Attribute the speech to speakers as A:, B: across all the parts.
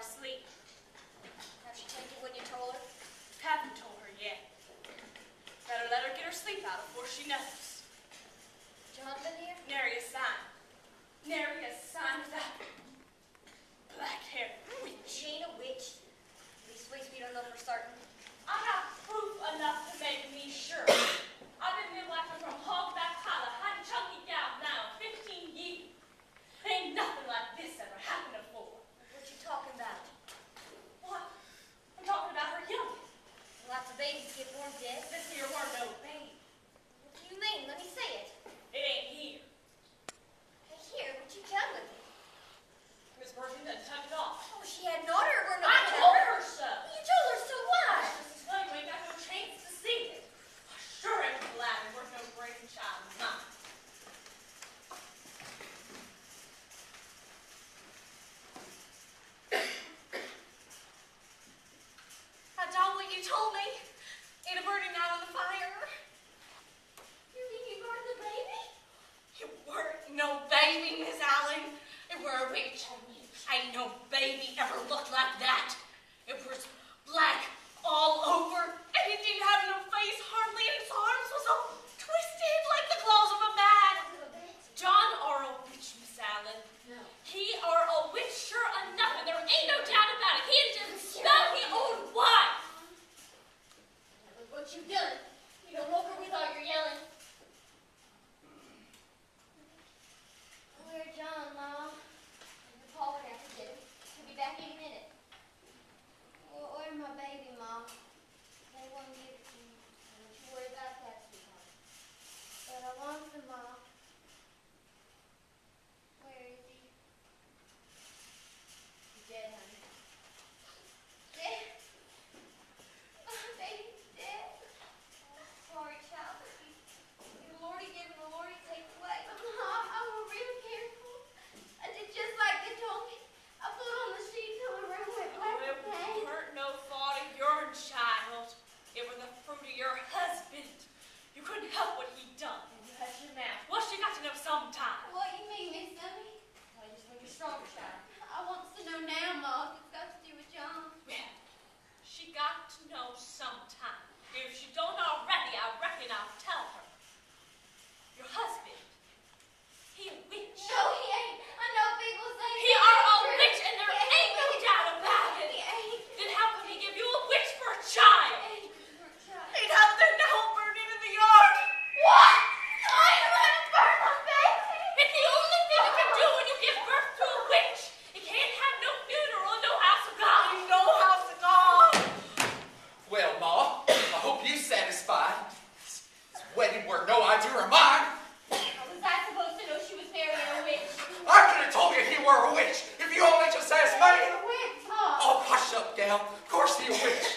A: asleep.
B: Have she taken it when you told her?
A: Haven't told her yet. Better let her get her sleep out before she knows.
B: John been here?
A: Nary a sign. Nary a sign of that black-haired witch.
B: She ain't a witch. Leastways, we don't know for certain.
A: I have proof enough to make me sure. I've been midwifing from Hogback Hollow, high chunky gal now, 15 years. Ain't nothing like this ever happened before.
B: What you talking about?
A: What? I'm talking about her young.
B: Lots of babies get born dead.
A: This here weren't no baby.
B: What do you mean? Let me say it.
A: It ain't here.
B: Hey, here, what you done with it?
A: Miss Burton done took it off.
B: Oh, she had an order. We're not
A: I
B: gonna
A: told
B: have
A: her so.
B: You told her so what?
A: Mrs. Slade, we ain't got no chance to see it. I sure ain't glad it worth no brainchild of mine. I done what you told me. Ain't a burning out of the fire.
B: You mean you burned the baby?
A: It weren't no baby, Miss Allen. It were a witch. Ain't no baby ever looked like that. It was black all over, and it didn't have no face hardly, and its arms was all twisted like the claws of a man. John are a witch, Miss Allen.
B: No.
A: He are a witch sure enough, and there ain't no doubt about it. He just smell his own wife.
B: Look what you done. You don't woke her with all your yelling. Where John, Mom? Paul would have to get him. He'll be back any minute. Where's my baby, Mom? They won't give it to me. Don't you worry about that, sweetheart. But I want him, Mom. Where is he? He's dead, honey. Dead? My baby's dead. Oh, sorry, child, but the Lord give and the Lord take away. I was real careful. I did just like they told me. I put on the sheet till the room went black
A: It
B: with pain.
A: weren't no fault of your child. It was the fruit of your husband. You couldn't help what he done. And you had your mouth. Well, she got to know sometime.
B: What you mean, Miss Sunny? I just want you're stronger, child. I want to know now, Mom. It's got to do with John.
A: Well, she got to know sometime. If she don't already, I reckon I'll tell her. Your husband, he a witch.
B: No, he ain't. I know people say
A: He are a witch, and there ain't no doubt about it.
B: He ain't.
A: Then how could he give you a witch for a child?
B: He ain't for a child.
A: He'd have the nail burning in the yard.
B: What? I ain't let him burn my baby.
A: It's the only thing you can do when you give birth to a witch. You can't have no funeral, no house of God. No house of God.
C: Well, Ma, I hope you satisfied. This wedding were no idea of mine.
B: How was I supposed to know she was marrying a witch?
C: I could have told you he were a witch if you only just asked me.
B: A witch, Mom.
C: Oh, hush up, gal. Of course he a witch.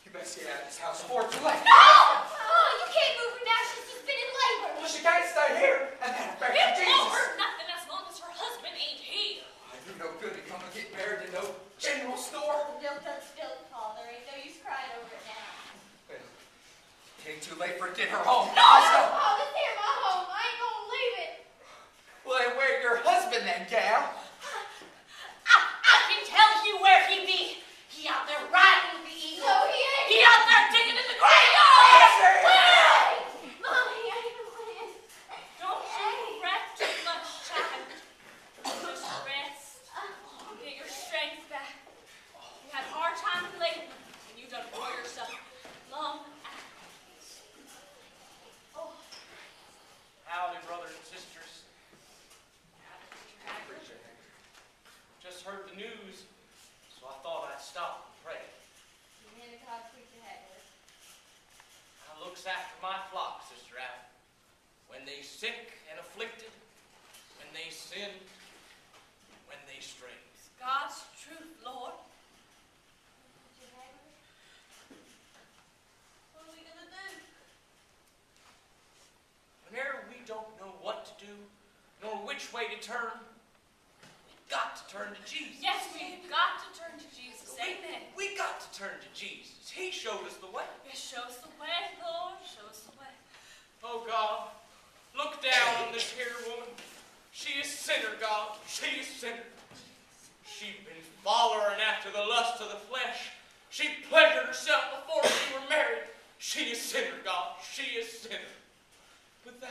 C: You best get out of this house before it's too late.
B: No! Oh, you can't move her now. She's just been in labor.
C: Well, she can't stay here, and that affects
A: It won't
C: Jesus.
A: hurt nothing as long as her husband ain't here.
C: I do no good to come and get married in no general store.
B: Don't spill it, Paul. There ain't no use crying over it now.
C: Well, it ain't too late for to get her home.
A: No!
C: Let's go.
B: Oh, this here my home. I ain't gonna leave it.
C: Well, where's your husband then, gal?
A: I can tell you where he be. He out there riding the eagle.
B: No, he ain't.
A: He out there digging in the graveyard. Well,
B: Mom, he ain't a witch.
A: don't you fret too much, child. Just rest. Get your strength back. You had a hard time in labor, and you done bore yourself long afterwards. Oh,
D: Howdy, brothers and sisters. Just heard the news, so I thought I'd stop and pray.
B: The man of God preacher Hagler.
D: I looks after my flock, Sister Al. When they sick and afflicted, when they sin, when they stray.
A: it's God's truth, Lord.
B: Preacher Hagler? What are we gonna do?
D: Whenever we don't know what to do, nor which way to turn, we've got to turn to Jesus.
A: Yes, we've got to turn to Jesus. Amen.
D: We got to turn to Jesus. He showed us the way.
A: Yes, show us the way, Lord. Show us the way.
D: Oh, God, look down on this here woman. She is sinner, God. She is sinner. She whoring after the lust of the flesh. She pleasured herself before she were married. She is sinner, God, she is sinner. But thou,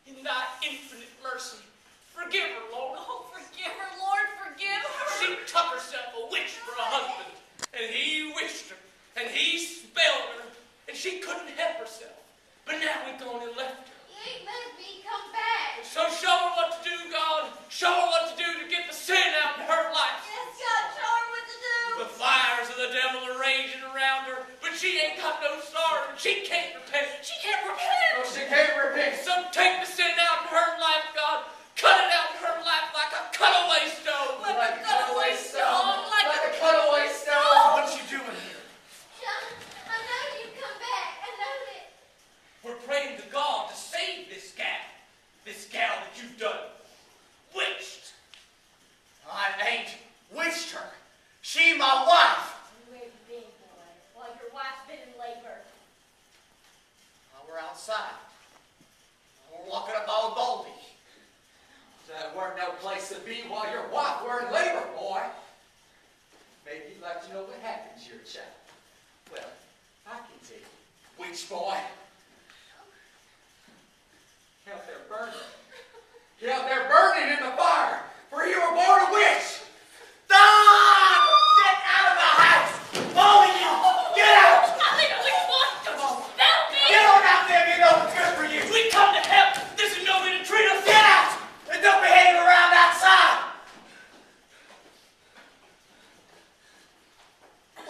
D: in thy infinite mercy, forgive her, Lord.
A: Oh, forgive her, Lord, forgive her.
D: She took herself a witch for a husband, and he wished her, and he spelled her, and she couldn't help herself. But now we gone and left her.
B: You ain't let me come back.
D: So show her what to do, God. Show her what to do to get the sin out in her life.
B: Yes, God, show her what to do.
D: The fires of the devil are raging around her, but she ain't got no sorrow. She can't repent.
A: She can't repent.
C: No, she can't repent.
D: So take the sin out in her life, God. Cut it out in her life like a cutaway stone.
A: Like a cutaway stone.
C: Like a cutaway stone. What you doing here?
B: John, I know you'd come back. I know that.
D: We're praying to God to save this gal that you've done. Witched.
C: I ain't witched her. She my wife.
A: Where you been, boy? While your wife's been in labor.
C: We're outside. We're walking up Old Baldy. That weren't no place to be while your wife were in labor, boy. Maybe you'd like to know what happened to your child. Well, I can tell you. Witch boy. You're out there burning. You're out there burning in the fire, for you were born a witch. Stop! Get out of the house! All of you! Get out!
A: I think we want to spell me.
C: Get on out there if you know what's good for you!
D: We come to help. This is no way to treat us.
C: Get out! And don't behave around outside!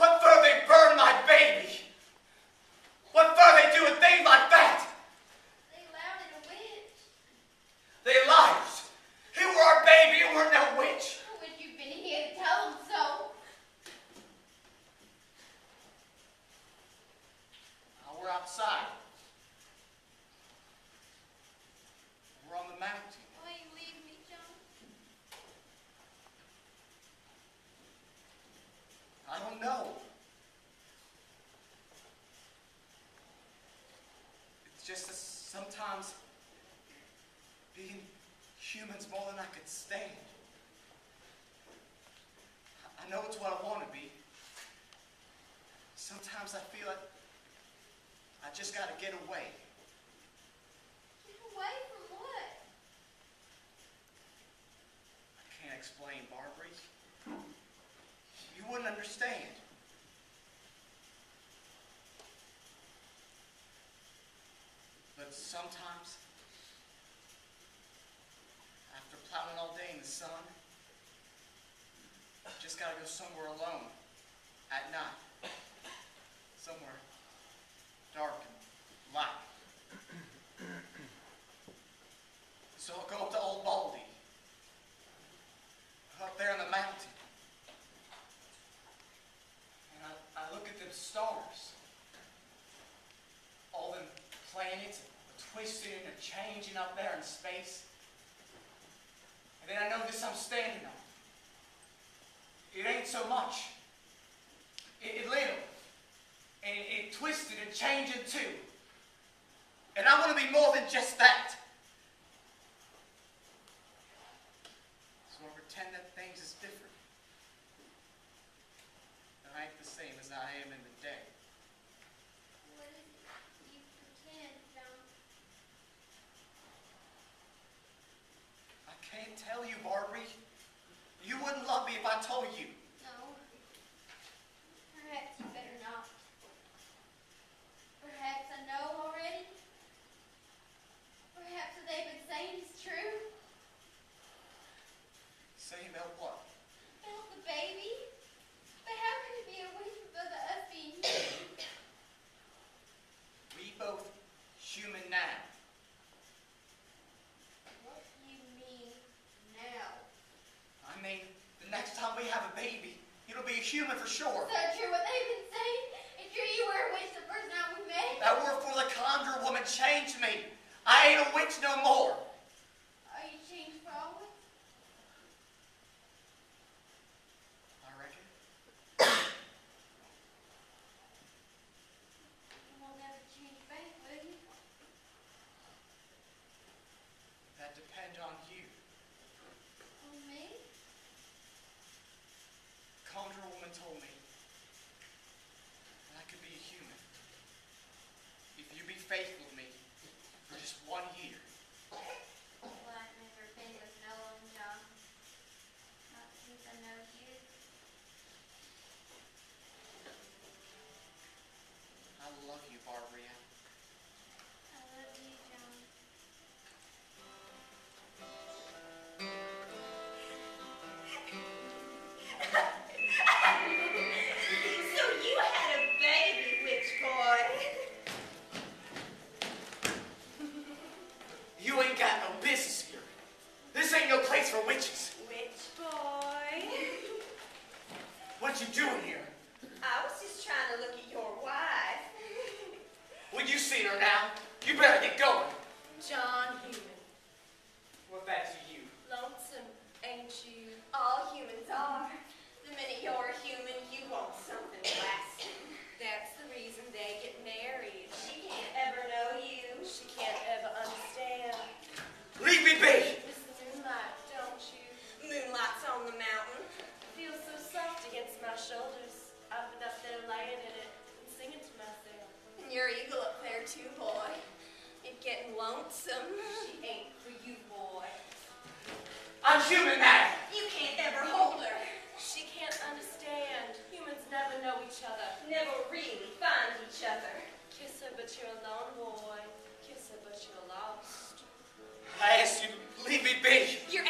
C: What for they burn my baby? What for they doing things like that?
B: They allowed it a witch.
C: They liars. You were our baby, you weren't no witch.
B: I wish you'd been here to tell them so.
C: Now we're outside. We're on the mountain.
B: Why you leave me, John?
C: I don't know. It's just that sometimes being human's more than I could stand. I know it's what I want to be. Sometimes I feel like I just got to get away.
B: Get away from what?
C: I can't explain, Barbary. You wouldn't understand. But sometimes, after plowing all day in the sun, you just gotta go somewhere alone at night. Somewhere dark and light. So I'll go up to Old Baldy, up there in the mountain. And I look at them stars. All them planets are twisting and changing up there in space. And then I know this I'm standing on. It ain't so much. It little. And it twisted and changing too. And I want to be more than just that. So I pretend that things is different. That I ain't the same as I am in the day.
B: What is it you pretend, John?
C: I can't tell you, Barbary. You wouldn't love me if I told you.
B: No. Perhaps you better not. Perhaps I know already. Perhaps what they've been saying is true.
C: Saying about what?
B: About the baby. But how can it be a witch without us being human?
C: We both human now.
B: What do you mean now?
C: I mean, the next time we have a baby, it'll be a human for sure.
B: Is that true what they've been saying? It's true you were a witch the first night we met?
C: That word for the conjure woman changed me. I ain't a witch no more.
B: Are you changed for always?
C: I reckon.
B: You won't never change back, will you?
C: That depends on you.
B: On me?
C: What you doing here?
B: I was just trying to look at your wife.
C: Well, you seen her now. You better get going.
E: John Human.
C: What that to you?
E: Lonesome, ain't you?
B: All humans are. The minute you're a human, you want something lasting.
E: That's the reason they get married.
B: She can't ever know you.
E: She can't ever understand.
C: Leave me be.
E: Miss the moonlight, don't you?
B: Moonlight's on the mountain.
E: Feel so soft against my shoulders. I've been up there laying in it and singing to myself.
B: And your eagle up there too, boy. It's getting lonesome.
E: She ain't for you, boy.
C: I'm human now.
B: You can't ever hold her.
E: She can't understand. Humans never know each other.
B: Never really find each other.
E: Kiss her, but you're alone, boy. Kiss her, but you're lost.
C: I asked you to leave me be.
B: You're